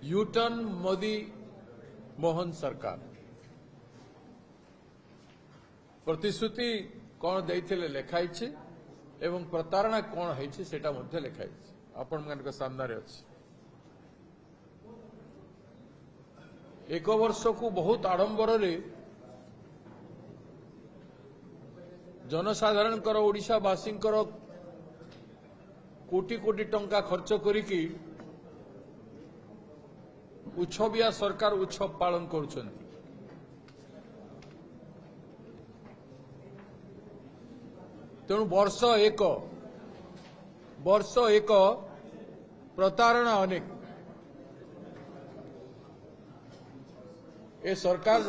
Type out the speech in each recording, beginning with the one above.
U turn Modi Mohan सरकार प्रतिश्रुति कौन देते लिखाई एवं प्रतारणा कौन है लिखाई आपण मान सामने अच्छी एक वर्ष को बहुत आडंबर जनसाधारण ओडिशावासी कोटी कोटी टंका खर्च करिकी उत्सविया सरकार उत्सव पालन करुछन। तेणु वर्ष एक प्रतारणा अनेक ए सरकार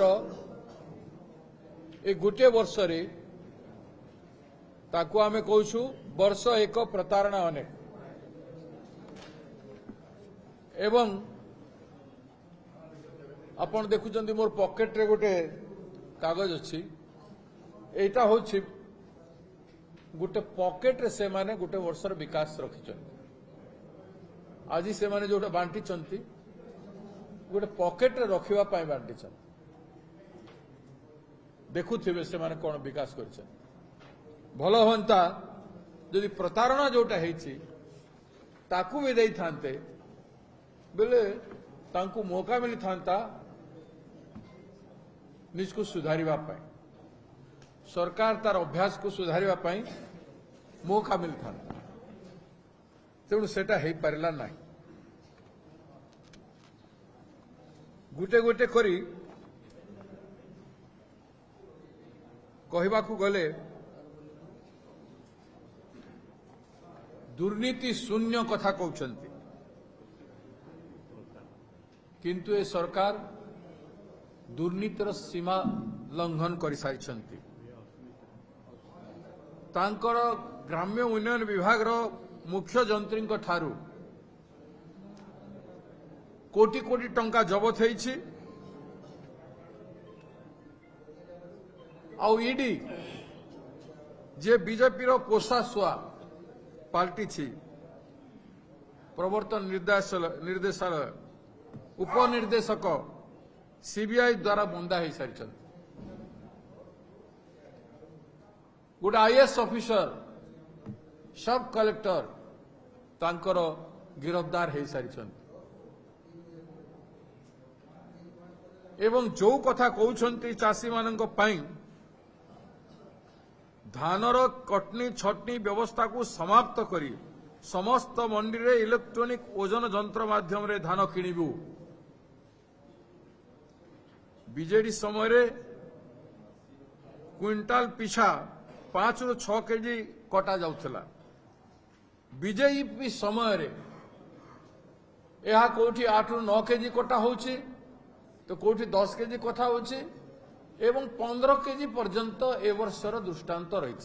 गोटे वर्ष रे ताकू आमे कहूछु वर्ष एक प्रतारणा अनेक एवं आपण देखुचंदी मोर पॉकेट रे गोटे कागज अच्छी एटा होछि गोटे पॉकेट रे से माने गोटे वर्षर विकास रखिछन आज से माने जोटा बांटी चंती गोटे पॉकेट रे रखिबा पाई बांटी छन देखुथिबे से माने कोन विकास करछन भलो होंता यदि प्रतारणा जोटा हेछि ताकू भी देई थांते बेले तांकू मौका मिली थांता निजको सुधारिबा पाई सरकार तार अभ्यास को सुधारिबा पाई मौका मिली थांता तेणु सेटा हेई पारिला नाही गुटे गुटे करी कहबाकू गले दुर्नीति शून्य कथा कहउछंती किंतु ए सरकार दुर्नीतिर सीमा लंघन कर सारिछंती तांकर ग्राम्य उन्नयन विभाग रो मुख्य जंत्री ठारू कोटी कोटी टंका जबत होईछि आउ ईडी जे बीजेपी रो पोषा सुआ पार्टी छी प्रवर्तन निर्देशालय उपनिर्देशक सीबीआई द्वारा बंदा हो सारी गोटे आईएएस ऑफिसर सब कलेक्टर तांकर गिरफ्तार हो सारी एवं जो कथा कहउछंती चाषी मानक पई धानर कटनी छटनी व्यवस्था को समाप्त करी समस्त मंडी रे इलेक्ट्रॉनिक ओजन जंत्र माध्यम रे धान किणिबू बीजेडी समय रे क्विंटाल पिछा 5 ରୁ 6 केजी कटा जाउथला बीजेपी समय रे यह कोठी 8 ରୁ 9 केजी कटा होउची तो कोठी 10 केजी कथा होउची एवं 15 केजी पर्यंत ए वर्षर दृष्टांत रही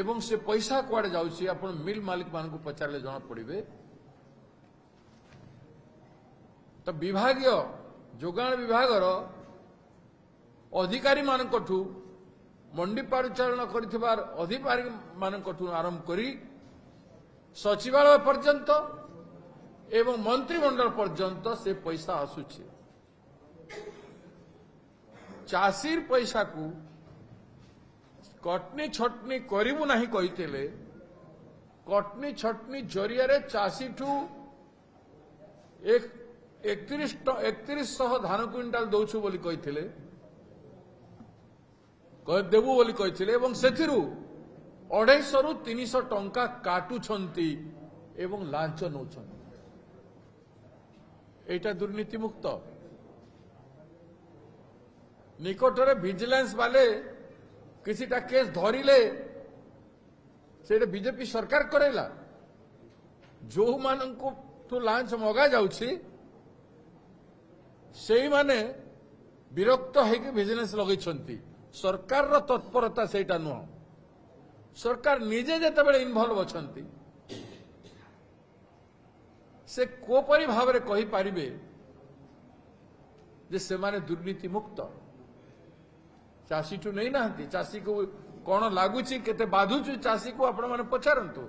एवं से पैसा कुआडे जाउची आपण मिल मालिक मान को पचारले जणा पड़िबे तो विभागीय जोगाण विभागर अधिकारी मानकठू मंडी परिचालन करिथिबार अधिकारी मानकठू आरंभ करी सचिवालय पर्यंत एवं मंत्रिमंडल पर्यंत से पैसा आसुछि चाषीर पैसा को कटनी छटनी करिबु नाही कहितेले कटनी छटनी जरिया रे चाषी ठू 3100 धान क्विंटाल दौछु बोली कहिथिले देबु बोली कहिथिले एवं सेथिरु 250 ରୁ 300 टंका काटुछंती एवं लांच नौछंती एटा दुर्नीति मुक्त निकटरे विजिलेंस वाले किसीटा केस धरिले से बीजेपी सरकार करेला जो माननको ठू लांच मगा जाउछि सेही माने विरक्त होगी विजिलेंस लगेछंती सरकार रो तत्परता सेटा नुह सरकार निजे जते बेले इन्वॉल्व अछंती से कोपरी भाव रे कहि पारिबे जे से माने दुर्नीति मुक्त चाषी ठू नहीं ना चाषी को कौन लगुच केते बाधुच चाषी को आपण माने पचारंतु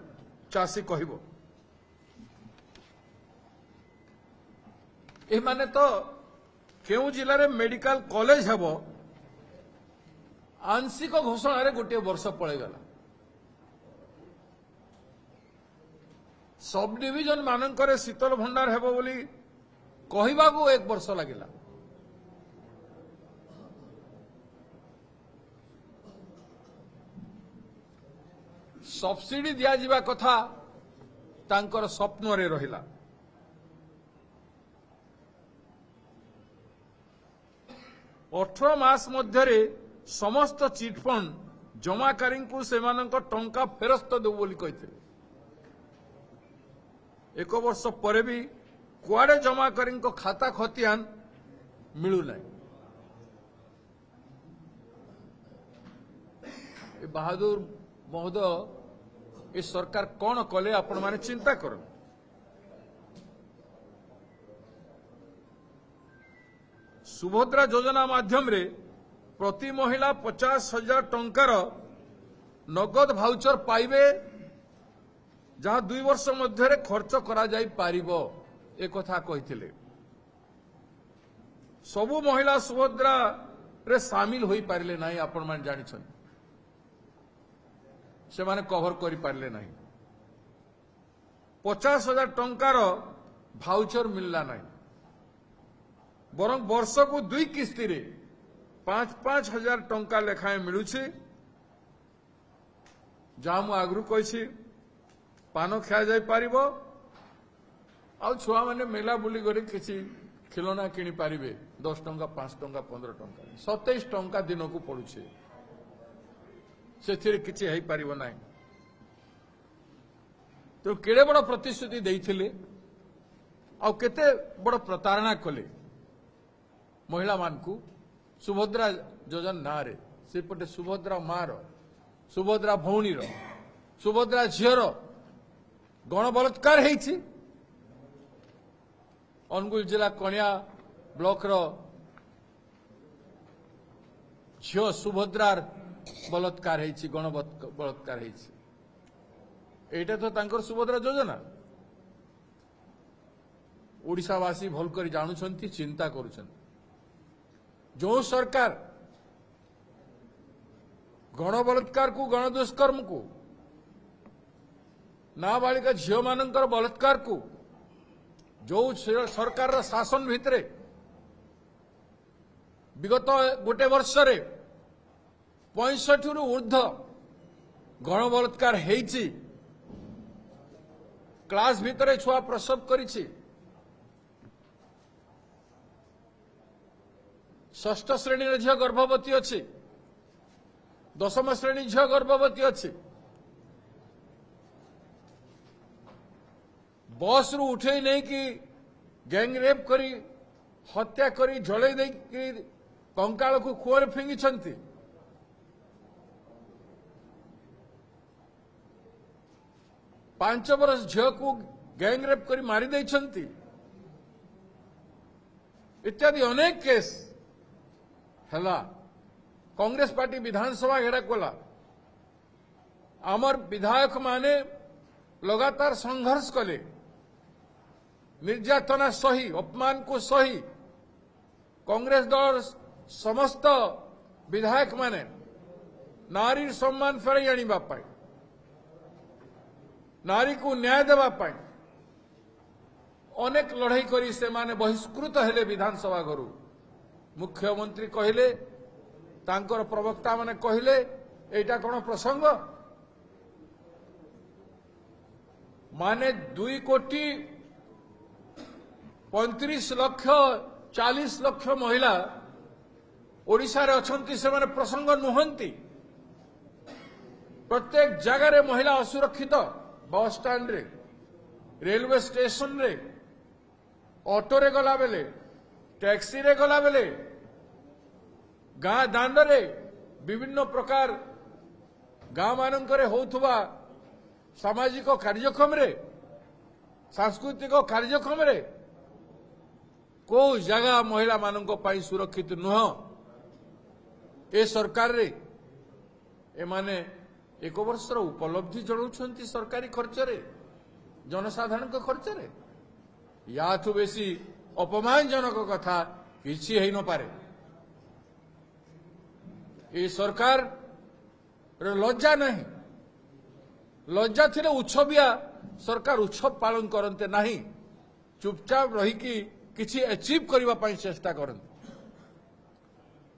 चाषी कहब ए माने तो केउ जिले में मेडिकल कॉलेज हेब आंशिक घोषणा गोटे वर्ष पड़ेगला सब डिविजन मानकर शीतल भंडार हेब बोली कहवाकू 1 वर्ष लगिला सब्सिडी दिया जिबा कथा तांकर स्वप्न रे रहिला 18 मास मध्यरे समस्त चिटफंड जमाकारी को सेमानंक टंका फेरस्त देव बोली कहिथिले 1 वर्ष पर भी कुआडे जमाकारी खाता खतियान मिलू नहीं बहादुर महोदय इस सरकार कौन कले आपण माने चिंता कर सुभद्रा योजना माध्यम रे प्रति महिला 50,000 टंकार नगद भाउचर पाइबे जहाँ 2 वर्ष मध्य खर्च करा जाई पारिबो ए कथा कहिथिले सबु महिला सुभद्रा रे शामिल होई पारिले नाही आपण मान जानि छन से माने कवर करि पारिले नाही 50,000 टंकार भाउचर मिलला नाही बरं वर्ष को 2 किस्ती रे 5,000 टंका लेखाएं मिलुछि जहाँ मु आगरू कहिछि पान खा जाई पारिबो आ छुआ माने मेला बुली गरे किछि खिलौना किनी पारिबे 10 टंका 5 टंका 15 टंका 27 टंका दिन को पड़ुछि से किसी है पार ना तो केड़े बड़ प्रतिश्रुति देइथिले आ केते बड़ प्रतारणा कले महिला मानकू सुभद्रा योजना ना रे सेपटे सुभद्रा मार सुभद्रा भौणीर सुभद्रा झीर गण बलात्कार हेछि अनुगुल जिला कणिया ब्लॉक रो झील सुभद्रार बलात्कार हेछि गण बलात्कार हेछि एटा तो तांकर सुभद्रा योजना ओडिशावासी भल कर जानुछंती चिंता करुछंती जो सरकार गण बलात्कार को गण दुष्कर्म को नाबालिका झील मानकर बलात्कार को जो सरकार शासन भितरे विगत गोटे वर्ष रे 65 रु ऊर्ध गण बलात्कार हेछि क्लास भितरे छुआ प्रसव करिछि 6ठ श्रेणी झील गर्भवती अच्छी 10म श्रेणी झील गर्भवती अच्छी बस रु उठे नहीं कि गैंग रेप करी हत्या करी जले दे कंकाल को कुआं फिंगी 5 वर्ष झील को गैंग रेप करी मारी देइछंती इत्यादि अनेक केस हला कांग्रेस पार्टी विधानसभा घेरा कोला आमर विधायक माने लगातार संघर्ष कले निर्यातना सही अपमान को सही कांग्रेस दल समस्त विधायक माने नारी सम्मान फेरई आनिबा पाई नारी को न्याय देवा पाई अनेक लड़ाई करी से माने बहिष्कृत हेले विधानसभा घरू मुख्यमंत्री कहले तांकर प्रवक्ता माने कहले एटा कोन प्रसंग माने 2 कोटी 35 लक्ष 40 लक्ष महिला ओडिशा रे अछंती से माने प्रसंग नुहंती प्रत्येक जगह रे महिला असुरक्षित बस स्टैंड रे रेलवे स्टेशन रे ऑटो रे गला बेले टैक्सी रे गला बेले गाँ दांड रे विभिन्न प्रकार गाँ मानकरे होथुवा सामाजिक कार्यक्रम रे सांस्कृतिक कार्यक्रम रे को जगह महिला मानक पाई सुरक्षित नुह ए सरकार रे ए माने एक वर्षर उपलब्धि जनाउछन्ति सरकारी खर्चरे जनसाधारण खर्चरे याठू बेसी अपमानजनक कथा किछि हेइ न पारे। ये सरकार लज्जा नहीं, लज्जा थिले उत्सविया सरकार उत्सव पालन करते नहीं, चुपचाप रहीकि किछि अचीव करबा पई चेष्टा करते,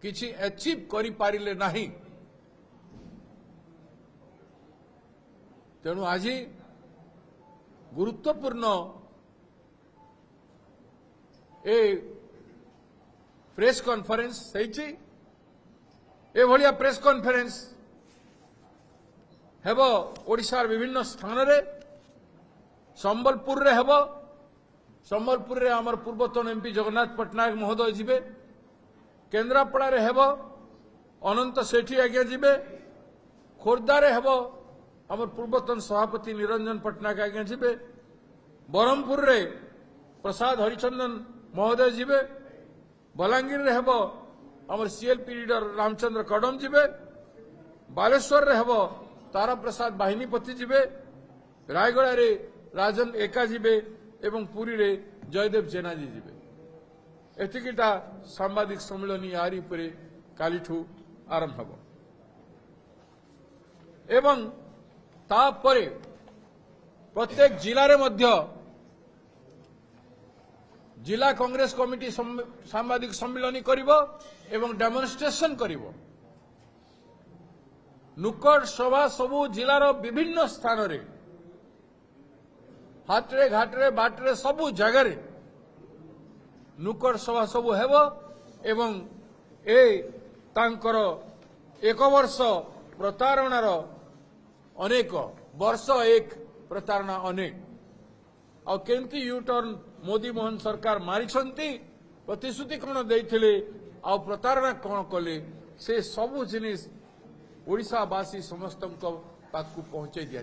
किछि अचीव करि पारिले नहीं। तेणु आज गुरुत्वपूर्ण ए प्रेस कॉन्फ्रेंस सही ए भलिया प्रेस कॉन्फ्रेंस हेब ओडिशार विभिन्न स्थान रे संबलपुर रे हेब। संबलपुर रे हमर पूर्वतन एमपी जगन्नाथ पटनायक महोदय जिबे, केन्द्रापड़ा रे हेब अनंत सेठी आज्ञा जिबे, खोर्धा रे हेब हमर पूर्वतन सभापति निरंजन पटनायक आज्ञा जिबे, बरहमपुर रे प्रसाद हरिचंदन महोदय जिबे, बलांगीर रे हेब हमर सीएलपी लीडर रामचंद्र कड़म जिबे, बालेश्वर रे हेब तारा प्रसाद बाहिनीपति जिबे, रायगड़ा रे राजन एका जिबे एवं पुरी रे जयदेव जेना जी जिबे। एतिकिटा सांबादिक सम्मेलन यारी परे कालीठू आरंभ हब एवं तापरे प्रत्येक जिले रे मध्य जिला कांग्रेस कमिटी सांबादिक सम्मेलन करिवो एवं डेमोन्स्ट्रेशन करिवो। नुकड़ सभा सबु जिलार विभिन्न स्थान रे हाटरे घाटरे बाटरे सबु जगह नुकड़ सभा सबु हेबो एवं ए तांकर एक वर्ष प्रतारणार अनेक वर्ष एक प्रतारणा अनेक आ केमती यू टर्न मोदी मोहन सरकार मारिछंती, प्रतिश्रुति कौन देइथिले आ प्रतारणा कौन कले से सबु जिनिस ओडिशावासी समस्त पाखु पहुंचाई दिया।